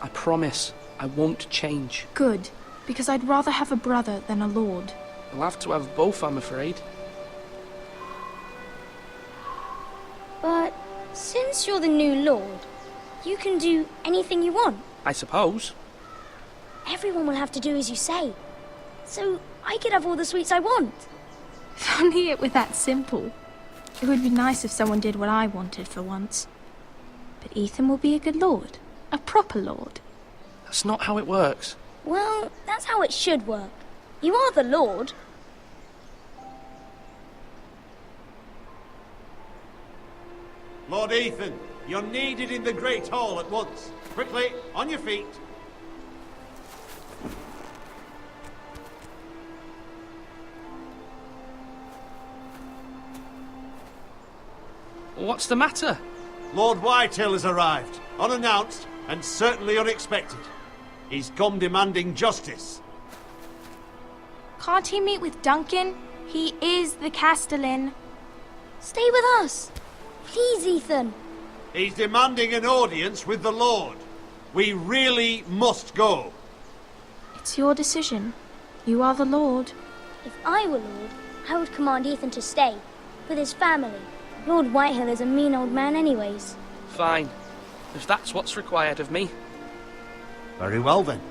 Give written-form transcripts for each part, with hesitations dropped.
I promise I won't change. Good, because I'd rather have a brother than a lord. You'll have to have both, I'm afraid. But since you're the new lord, you can do anything you want. I suppose. Everyone will have to do as you say. So I could have all the sweets I want. If only it were that simple. It would be nice if someone did what I wanted for once. But Ethan will be a good lord. A proper lord. That's not how it works. Well, that's how it should work. You are the lord. Lord Ethan, you're needed in the Great Hall at once. Quickly, on your feet. What's the matter? Lord Whitehill has arrived, unannounced and certainly unexpected. He's come demanding justice. Can't he meet with Duncan? He is the Castellan. Stay with us. Please, Ethan. He's demanding an audience with the Lord. We really must go. It's your decision. You are the lord. If I were lord, I would command Ethan to stay, with his family. Lord Whitehill is a mean old man anyways. Fine. If that's what's required of me. Very well then.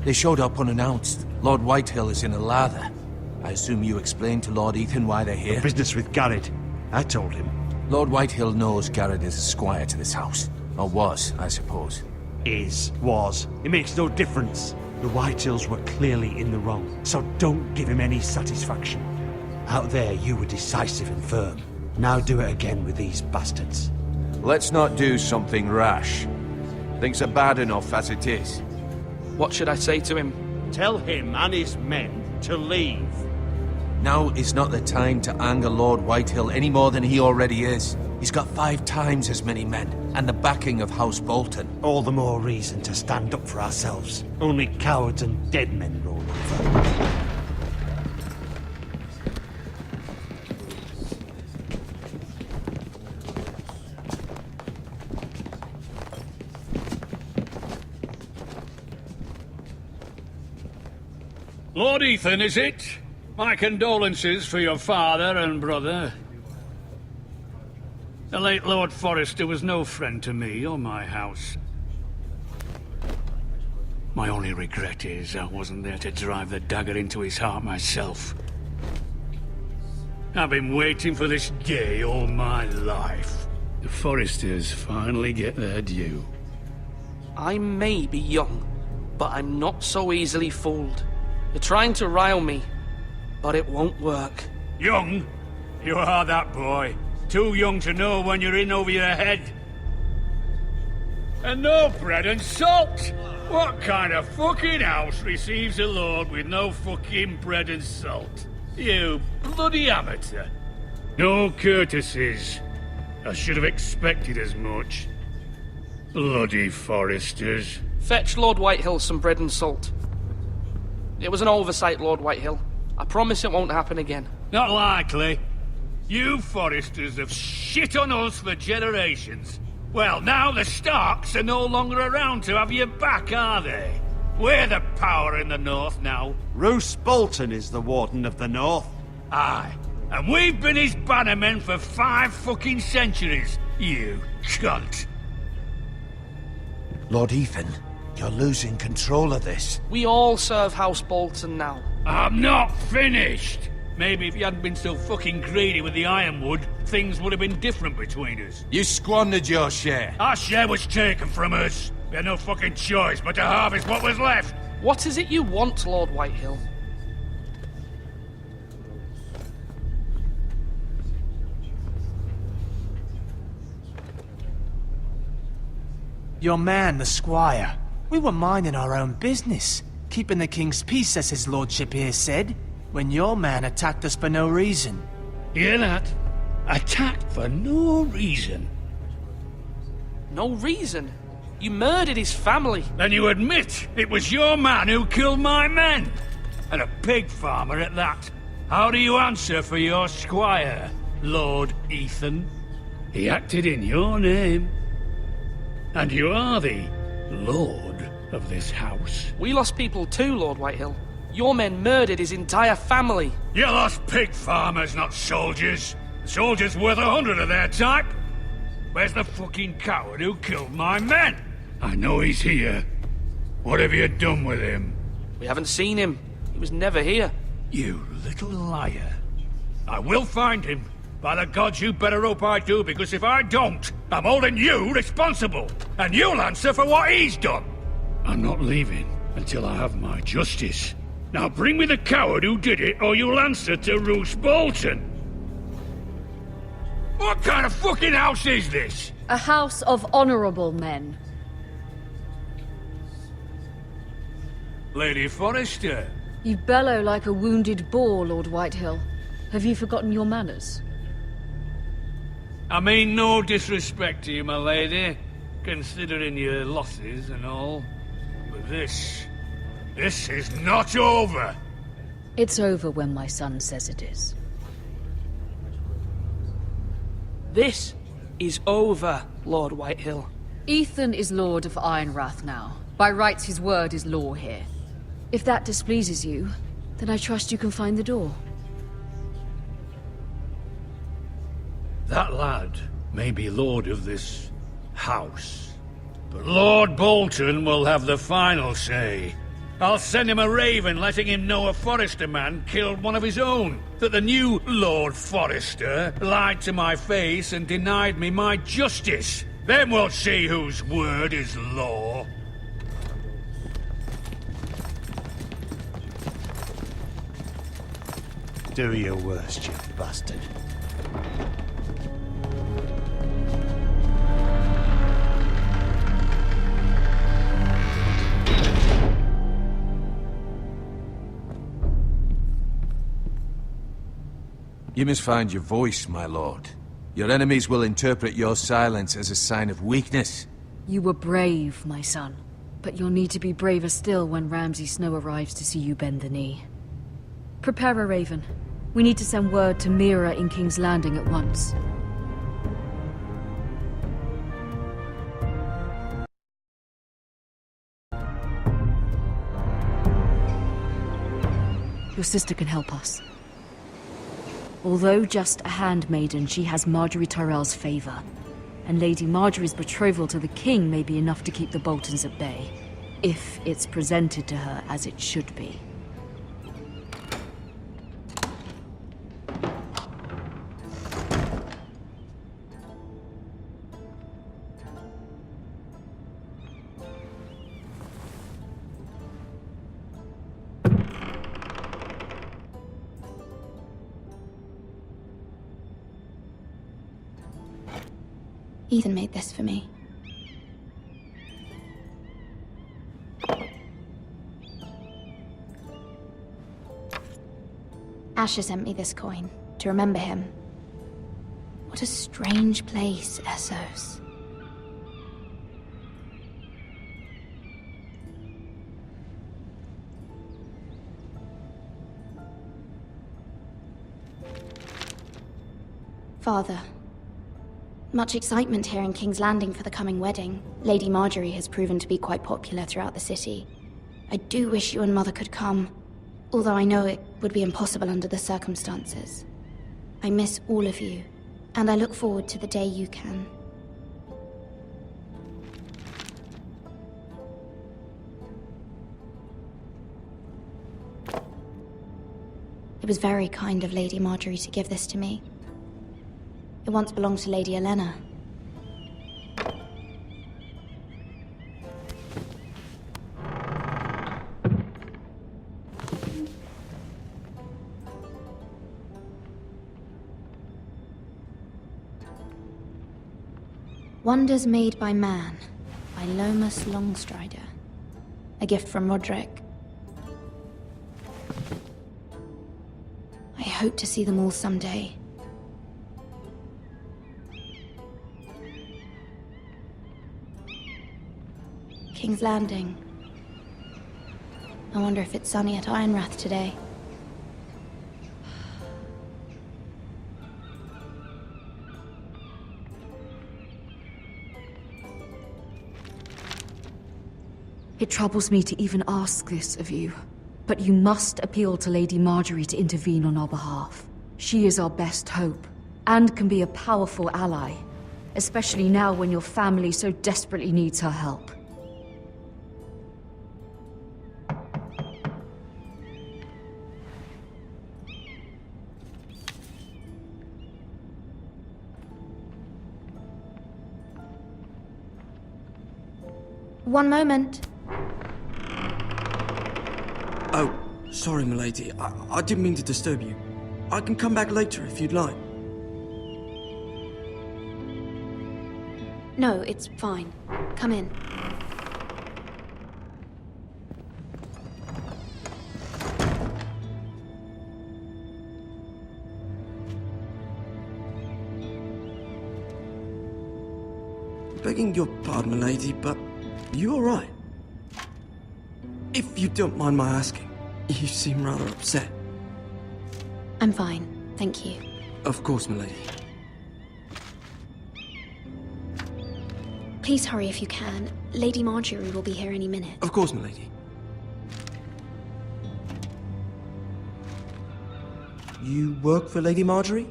They showed up unannounced. Lord Whitehill is in a lather. I assume you explained to Lord Ethan why they're here? Business with Garrett. I told him. Lord Whitehill knows Garrett is a squire to this house. Or was, I suppose. Was. It makes no difference. The Whitehills were clearly in the wrong, so don't give him any satisfaction. Out there, you were decisive and firm. Now do it again with these bastards. Let's not do something rash. Things are bad enough as it is. What should I say to him? Tell him and his men to leave. Now is not the time to anger Lord Whitehill any more than he already is. He's got 5 times as many men, and the backing of House Bolton. All the more reason to stand up for ourselves. Only cowards and dead men roll over. Lord Ethan, is it? My condolences for your father and brother. The late Lord Forrester was no friend to me or my house. My only regret is I wasn't there to drive the dagger into his heart myself. I've been waiting for this day all my life. The Forresters finally get their due. I may be young, but I'm not so easily fooled. You're trying to rile me, but it won't work. Young? You are that boy. Too young to know when you're in over your head. And no bread and salt! What kind of fucking house receives a lord with no fucking bread and salt? You bloody amateur. No courtesies. I should have expected as much. Bloody Forresters. Fetch Lord Whitehill some bread and salt. It was an oversight, Lord Whitehill. I promise it won't happen again. Not likely. You Forresters have shit on us for generations. Well, now the Starks are no longer around to have your back, are they? We're the power in the north now. Roose Bolton is the Warden of the North. Aye. And we've been his bannermen for 5 fucking centuries, you cunt. Lord Ethan, you're losing control of this. We all serve House Bolton now. I'm not finished! Maybe if you hadn't been so fucking greedy with the ironwood, things would have been different between us. You squandered your share. Our share was taken from us. We had no fucking choice but to harvest what was left. What is it you want, Lord Whitehill? Your man, the squire. We were minding our own business. Keeping the king's peace, as his lordship here said, when your man attacked us for no reason. Hear that? Attacked for no reason. No reason? You murdered his family. Then you admit it was your man who killed my men. And a pig farmer at that. How do you answer for your squire, Lord Ethan? He acted in your name. And you are the lord of this house. We lost people too, Lord Whitehill. Your men murdered his entire family. You lost pig farmers, not soldiers. The soldiers worth 100 of their type. Where's the fucking coward who killed my men? I know he's here. What have you done with him? We haven't seen him. He was never here. You little liar. I will find him. By the gods, you better hope I do, because if I don't, I'm holding you responsible. And you'll answer for what he's done. I'm not leaving until I have my justice. Now bring me the coward who did it, or you'll answer to Roose Bolton. What kind of fucking house is this? A house of honorable men. Lady Forrester. You bellow like a wounded boar, Lord Whitehill. Have you forgotten your manners? I mean no disrespect to you, my lady, considering your losses and all. But this is not over. It's over when my son says it is. This is over, Lord Whitehill. Ethan is Lord of Ironrath now. By rights, his word is law here. If that displeases you, then I trust you can find the door. That lad may be lord of this house, but Lord Bolton will have the final say. I'll send him a raven letting him know a Forrester man killed one of his own. That the new Lord Forrester lied to my face and denied me my justice. Then we'll see whose word is law. Do your worst, you bastard. You must find your voice, my lord. Your enemies will interpret your silence as a sign of weakness. You were brave, my son. But you'll need to be braver still when Ramsay Snow arrives to see you bend the knee. Prepare a raven. We need to send word to Mira in King's Landing at once. Your sister can help us. Although just a handmaiden, she has Marjorie Tyrell's favor. And Lady Marjorie's betrothal to the king may be enough to keep the Boltons at bay. If it's presented to her as it should be. Ethan made this for me. Asher sent me this coin to remember him. What a strange place, Essos. Father, much excitement here in King's Landing for the coming wedding. Lady Marjorie has proven to be quite popular throughout the city. I do wish you and Mother could come, although I know it would be impossible under the circumstances. I miss all of you, and I look forward to the day you can. It was very kind of Lady Marjorie to give this to me. It once belonged to Lady Elena. Wonders Made by Man, by Lomas Longstrider. A gift from Roderick. I hope to see them all someday. King's Landing. I wonder if it's sunny at Ironrath today. It troubles me to even ask this of you, but you must appeal to Lady Marjorie to intervene on our behalf. She is our best hope, and can be a powerful ally, especially now when your family so desperately needs her help. One moment. Oh, sorry, milady. I didn't mean to disturb you. I can come back later if you'd like. No, it's fine. Come in. Begging your pardon, milady, but you all right? If you don't mind my asking, you seem rather upset. I'm fine, thank you. Of course, milady. Please hurry if you can. Lady Marjorie will be here any minute. Of course, milady. You work for Lady Marjorie?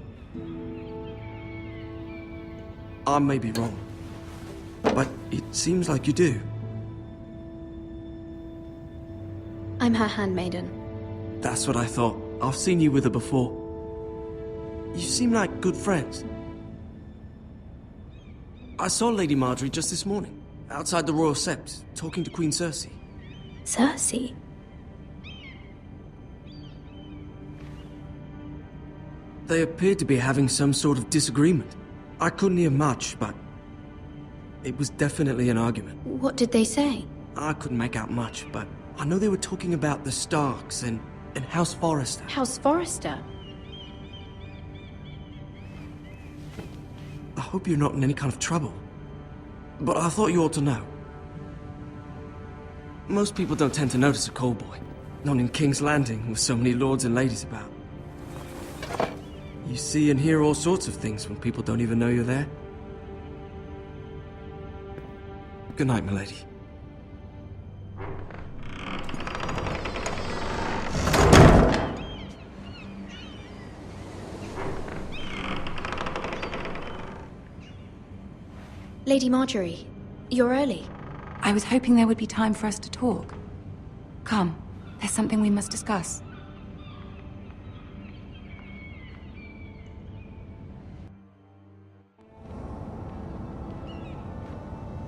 I may be wrong, but it seems like you do. I'm her handmaiden. That's what I thought. I've seen you with her before. You seem like good friends. I saw Lady Marjorie just this morning, outside the Royal Sept, talking to Queen Cersei. Cersei? They appeared to be having some sort of disagreement. I couldn't hear much, but it was definitely an argument. What did they say? I couldn't make out much, but I know they were talking about the Starks and House Forrester. House Forrester? I hope you're not in any kind of trouble, but I thought you ought to know. Most people don't tend to notice a call boy, not in King's Landing with so many lords and ladies about. You see and hear all sorts of things when people don't even know you're there. Good night, milady. Lady Marjorie, you're early. I was hoping there would be time for us to talk. Come, there's something we must discuss.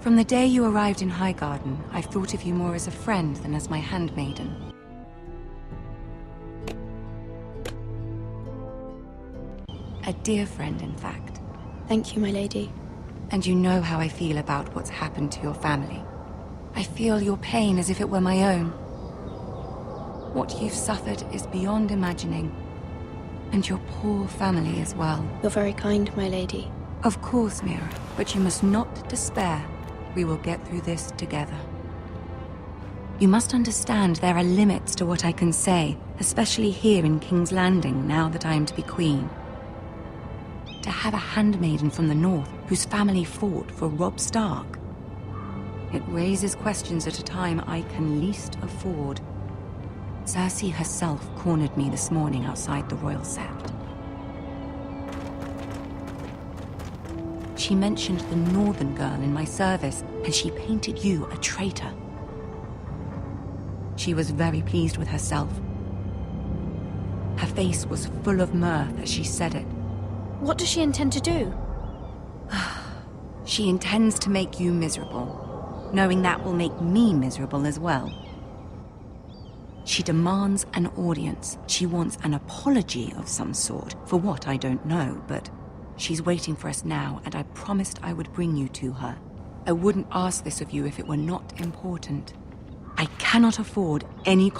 From the day you arrived in Highgarden, I've thought of you more as a friend than as my handmaiden. A dear friend, in fact. Thank you, my lady. And you know how I feel about what's happened to your family. I feel your pain as if it were my own. What you've suffered is beyond imagining. And your poor family as well. You're very kind, my lady. Of course, Mira, but you must not despair. We will get through this together. You must understand there are limits to what I can say, especially here in King's Landing, now that I am to be queen. To have a handmaiden from the north whose family fought for Robb Stark. It raises questions at a time I can least afford. Cersei herself cornered me this morning outside the Royal Sept. She mentioned the northern girl in my service, and she painted you a traitor. She was very pleased with herself. Her face was full of mirth as she said it. What does she intend to do? She intends to make you miserable, knowing that will make me miserable as well. She demands an audience. She wants an apology of some sort, for what I don't know, but she's waiting for us now, and I promised I would bring you to her. I wouldn't ask this of you if it were not important. I cannot afford any